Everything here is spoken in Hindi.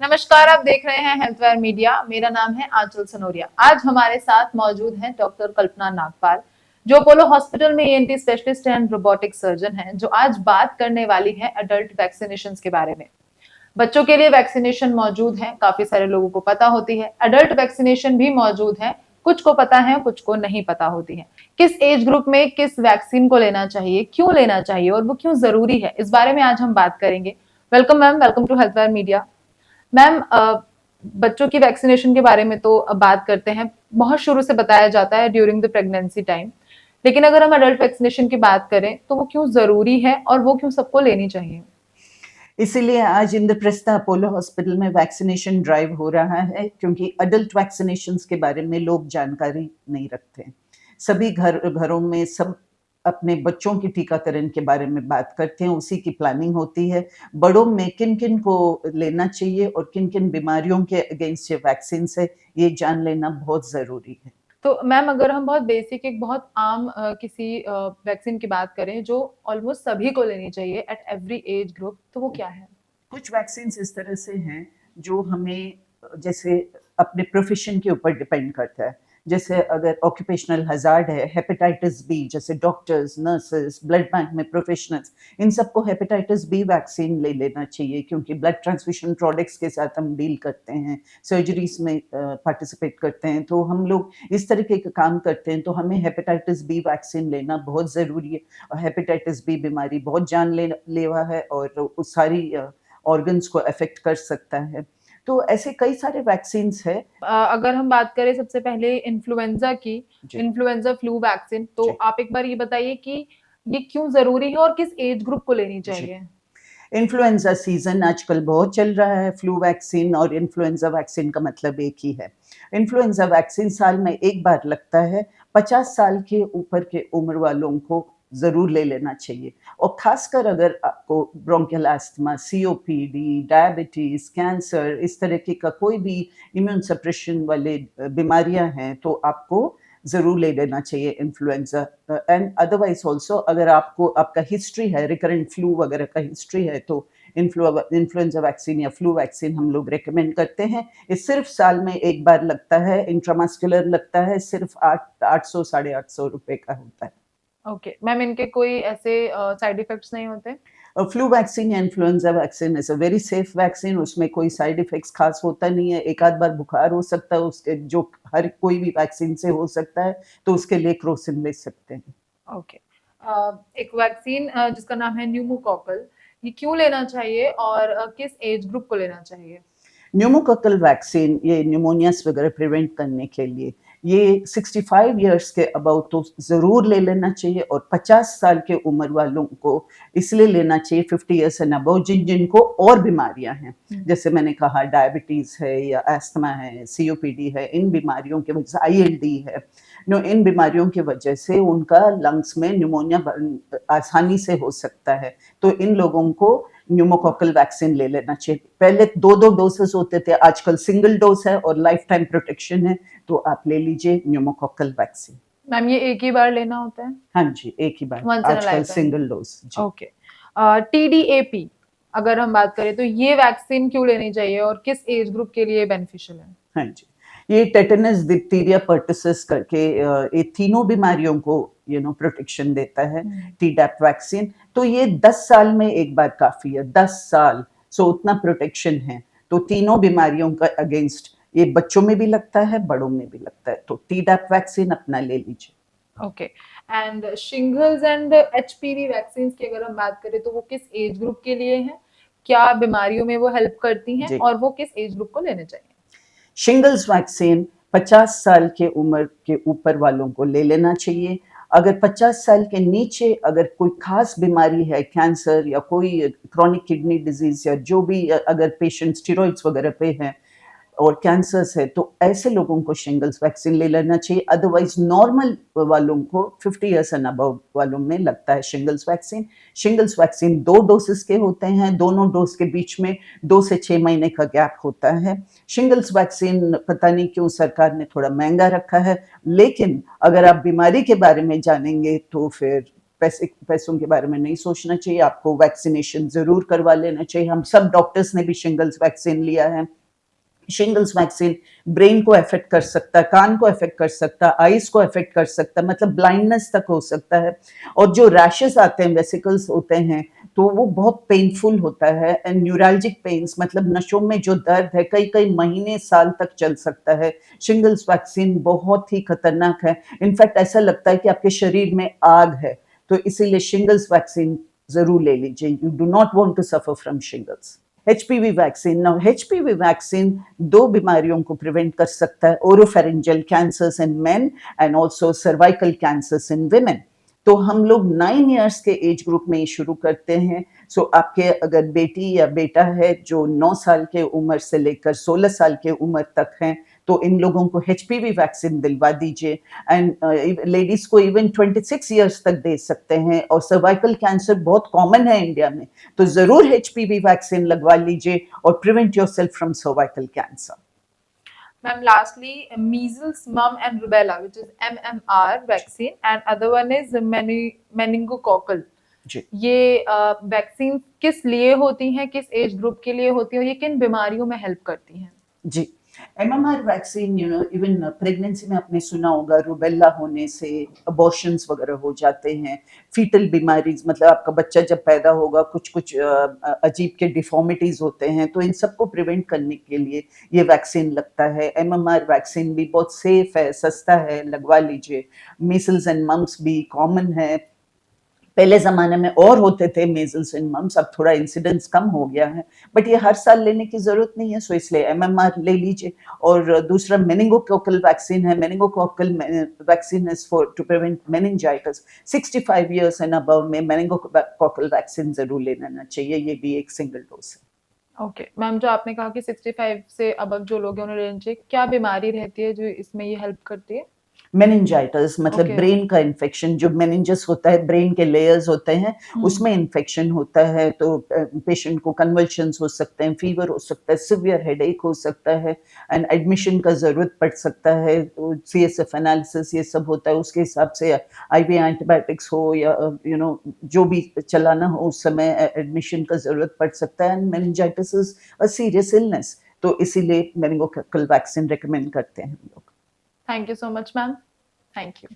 नमस्कार, आप देख रहे हैं हेल्थवेयर मीडिया। मेरा नाम है आंचल सनोरिया। आज हमारे साथ मौजूद हैं डॉक्टर कल्पना नागपाल, जो अपोलो हॉस्पिटल में ENT specialist and robotic surgeon हैं, जो आज बात करने वाली है अडल्ट वैक्सीनेशन के बारे में। बच्चों के लिए वैक्सीनेशन मौजूद है, काफी सारे लोगों को पता होती है। अडल्ट वैक्सीनेशन भी मौजूद है, कुछ को पता है, कुछ को नहीं पता होती है। किस एज ग्रुप में किस वैक्सीन को लेना चाहिए, क्यों लेना चाहिए और वो क्यों जरूरी है, इस बारे में आज हम बात करेंगे। Welcome ma'am, welcome to Healthware media. Ma'am, बच्चों की वैक्सीनेशन के बारे में तो अब बात करते हैं, बहुत शुरू से बताया जाता है ड्यूरिंग द प्रेगनेंसी टाइम। लेकिन अगर हम अडल्ट वैक्सीनेशन की बात करें तो वो क्यों जरूरी है और वो क्यों सबको लेनी चाहिए? इसीलिए आज इंद्रप्रस्थ अपोलो हॉस्पिटल में वैक्सीनेशन ड्राइव हो रहा है, क्योंकि अडल्ट वैक्सीनेशंस के बारे में लोग जानकारी नहीं रखते। सभी घरों में सब अपने बच्चों की टीकाकरण के बारे में बात करते हैं, उसी की प्लानिंग होती है। बड़ों में किन किन को लेना चाहिए और किन किन बीमारियों के अगेंस्ट ये वैक्सीन है, ये जान लेना बहुत ज़रूरी है। तो मैम, अगर हम बहुत बेसिक, एक बहुत आम किसी वैक्सीन की बात करें जो ऑलमोस्ट सभी को लेनी चाहिए एट एवरी एज ग्रुप, तो वो क्या है? कुछ वैक्सीन इस तरह से हैं जो हमें जैसे अपने प्रोफेशन के ऊपर डिपेंड करता है। जैसे अगर ऑक्यूपेशनल हजार्ड है, हेपेटाइटिस बी, जैसे डॉक्टर्स, नर्सेस, ब्लड बैंक में प्रोफेशनल्स, इन सबको हेपेटाइटिस बी वैक्सीन ले लेना चाहिए, क्योंकि ब्लड ट्रांसफ्यूजन प्रोडक्ट्स के साथ हम डील करते हैं, सर्जरीज में पार्टिसिपेट करते हैं, तो हम लोग इस तरीके का काम करते हैं, तो हमें हेपेटाइटिस बी वैक्सीन लेना बहुत ज़रूरी है। और हेपेटाइटिस बी बीमारी बहुत जानलेवा है और उस सारी ऑर्गन्स को अफेक्ट कर सकता है। तो ऐसे कई सारे वैक्सीन्स है। अगर हम बात करें सबसे पहले इन्फ्लुएंजा की, जी, इन्फ्लुएंजा फ्लू वैक्सीन, तो जी, आप एक बार ये बताइए कि ये क्यों जरूरी है और किस एज ग्रुप को लेनी जी। चाहिए? इन्फ्लुएंजा सीजन आजकल बहुत चल रहा है। फ्लू वैक्सीन और इन्फ्लुएंजा वैक्सीन का मतलब एक ही है। इन्फ्लुएंजा वैक्सीन साल में एक बार लगता है। 50 साल के ऊपर के उम्र वालों को ज़रूर ले लेना चाहिए, और ख़ासकर अगर आपको bronchial asthma, COPD, diabetes, cancer, इस तरीके का कोई भी इम्यून सप्रेशन वाले बीमारियाँ हैं, तो आपको ज़रूर ले लेना चाहिए इन्फ्लुएंजा। एंड अदरवाइज़ ऑल्सो अगर आपको आपका हिस्ट्री है, रिकरेंट फ्लू वगैरह का हिस्ट्री है, तो इन्फ्लुएंजा वैक्सीन या फ्लू वैक्सीन हम लोग रिकमेंड करते हैं। ये सिर्फ साल में एक बार लगता है, इंट्रामस्कुलर लगता है, सिर्फ 800 साढ़े 800 रुपए का होता है। ओके मैम, इनके कोई ऐसे साइड इफेक्ट्स नहीं होते? फ्लू वैक्सीन या influenza vaccine is a very safe vaccine. उसमें कोई साइड इफ़ेक्ट्स ख़ास होता नहीं है। एक आध बार बुखार हो सकता है, उसके जो हर कोई भी वैक्सीन से हो सकता है, तो उसके लिए क्रोसिन ले सकते हैं। ओके। एक वैक्सीन जिसका नाम है न्यूमोकॉकल, ये क्यों लेना चाहिए और किस एज ग्रुप को लेना चाहिए? न्यूमोकोकल वैक्सीन ये न्यूमोनियास वगैरह प्रिवेंट करने के लिए, ये 65 इयर्स के अबव तो ज़रूर ले लेना चाहिए, और 50 साल के उम्र वालों को इसलिए लेना चाहिए, 50 इयर्स एंड अबव, जिनको और बीमारियां हैं, जैसे मैंने कहा डायबिटीज़ है या अस्थमा है, सीओपीडी है, इन बीमारियों की वजह से आईएलडी है, इन बीमारियों की वजह से उनका लंग्स में न्यूमोनिया आसानी से हो सकता है। तो इन लोगों को न्यूमोकोकल वैक्सीन ले लेना चाहिए। पहले 2-2 डोसेस होते थे, आजकल सिंगल डोज है और लाइफ टाइम प्रोटेक्शन है, तो आप ले लीजिए न्यूमोकोकल वैक्सीन। मैम, ये एक ही बार लेना होता है? हाँ जी, एक ही बार, वंस इन अ आजकल लाइफ टाइम। सिंगल डोज जी। ओके। टीडीएपी अगर हम बात करें तो ये वैक्सीन क्यों लेनी चाहिए और किस एज ग्रुप के लिए बेनिफिशियल है? हाँ जी, ये टेटनस, डिप्थीरिया, पर्टुसिस करके ये तीनों बीमारियों को प्रोटेक्शन देता है, टीडैप वैक्सीन। तो ये 10 साल में एक बार काफ़ी है, 10 साल, सो उतना प्रोटेक्शन है। तो तीनों बीमारियों का अगेंस्ट ये बच्चों में भी लगता है, बड़ों में भी लगता है, तो टीडैप वैक्सीन अपना ले लीजिए। Okay. And shingles and HPV vaccine की अगर हम बात करें तो वो किस एज ग्रुप के लिए हैं? क्या बीमारियों में वो हेल्प करती हैं जी, और वो किस एज ग्रुप को लेने चाहिए? शिंगल्स वैक्सीन 50 साल के उम्र के ऊपर वालों को ले लेना चाहिए। अगर 50 साल के नीचे अगर कोई खास बीमारी है, कैंसर या कोई क्रोनिक किडनी डिजीज, या जो भी अगर पेशेंट स्टेरॉइड्स वगैरह पे हैं और कैंसर्स है, तो ऐसे लोगों को शिंगल्स वैक्सीन ले लेना चाहिए। अदरवाइज नॉर्मल वालों को 50 इयर्स एंड अबव वालों में लगता है shingles vaccine. Shingles vaccine 2 doses के होते हैं, दोनों डोज के बीच में 2 से 6 महीने का गैप होता है। शिंगल्स वैक्सीन पता नहीं क्यों सरकार ने थोड़ा महंगा रखा है, लेकिन अगर आप बीमारी के बारे में जानेंगे तो फिर पैसों के बारे में नहीं सोचना चाहिए, आपको वैक्सीनेशन ज़रूर करवा लेना चाहिए। हम सब डॉक्टर्स ने भी शिंगल्स वैक्सीन लिया है। शिंगल्स वैक्सीन ब्रेन को अफेक्ट कर सकता है, कान को अफेक्ट कर सकता है, आईज को अफेक्ट कर सकता है, मतलब ब्लाइंडनेस तक हो सकता है। और जो रैशेस आते हैं, वेसिकल्स होते हैं, तो वो बहुत पेनफुल होता है। एंड न्यूरल्जिक पेन्स, मतलब नसों में जो दर्द है, कई कई महीने साल तक चल सकता है। शिंगल्स वैक्सीन बहुत ही खतरनाक है। इनफैक्ट ऐसा लगता है कि आपके शरीर में आग है। तो इसीलिए शिंगल्स वैक्सीन जरूर ले लीजिए। You do not want to suffer from shingles. HPV vaccine, now HPV vaccine 2 बीमारियों को प्रिवेंट कर सकता है, oropharyngeal cancers in men and also cervical cancers in women. तो हम लोग 9 इयर्स के एज ग्रुप में ही शुरू करते हैं। सो आपके अगर बेटी या बेटा है जो 9 साल के उम्र से लेकर 16 साल के उम्र तक हैं, तो इन लोगों को एचपीवी वैक्सीन दिलवा दीजिए। एंड लेडीज को इवन 26 इयर्स तक दे सकते हैं। और सर्वाइकल कैंसर बहुत कॉमन है इंडिया में, तो जरूर एचपीवी वैक्सीन लगवा लीजिए और prevent yourself from cervical cancer. Ma'am, lastly, measles, mumps, and rubella, which is MMR vaccine, and other one is meningococcal. जी ये वैक्सीन किस लिए होती हैं, किस एज ग्रुप के लिए होती है, और ये किन बीमारियों में हेल्प करती हैं? जी, एमएमआर वैक्सीन, इवन प्रेगनेंसी में आपने सुना होगा, रूबेला होने से अबॉर्शंस वगैरह हो जाते हैं। फीटल बीमारीज, मतलब आपका बच्चा जब पैदा होगा कुछ कुछ अजीब के डिफॉर्मिटीज होते हैं, तो इन सबको प्रिवेंट करने के लिए ये वैक्सीन लगता है। एमएमआर वैक्सीन भी बहुत सेफ है, सस्ता है, लगवा लीजिए। मीसल्स एंड मम्प्स भी कॉमन है। पहले ज़माने में और होते थे मेजल्स एंड मम्प्स, अब थोड़ा इंसिडेंस कम हो गया है, बट ये हर साल लेने की ज़रूरत नहीं है, सो इसलिए एमएमआर ले लीजिए। और दूसरा मेनिंगोकोकल वैक्सीन है। Meningococcal vaccine is for to prevent meningitis. 65 years and above में मेनिंगोकोकल वैक्सीन ज़रूर ले लेना चाहिए, ये भी एक सिंगल डोज है। ओके मैम, जो आपने कहा कि 65 से अबव जो लोग हैं उन्हें लेना चाहिए, क्या बीमारी रहती है जो इसमें ये हेल्प करती है? मेनिंजाइटिस मतलब ओके। ब्रेन का इन्फेक्शन, जो मेनिंजस होता है, ब्रेन के लेयर्स होते हैं, उसमें इन्फेक्शन होता है, तो पेशेंट को कन्वल्शंस हो सकते हैं, फीवर हो सकता है, सिवियर हेडेक हो सकता है, एंड एडमिशन का ज़रूरत पड़ सकता है। तो सीएसएफ एनालिसिस ये सब होता है, उसके हिसाब से आईवी एंटीबायोटिक्स हो या जो भी चलाना हो, उस समय एडमिशन का ज़रूरत पड़ सकता है। And meningitis is a serious illness, तो इसीलिए मेनिंगोकोकल वैक्सीन रिकमेंड करते हैं हम लोग। Thank you so much ma'am, thank you.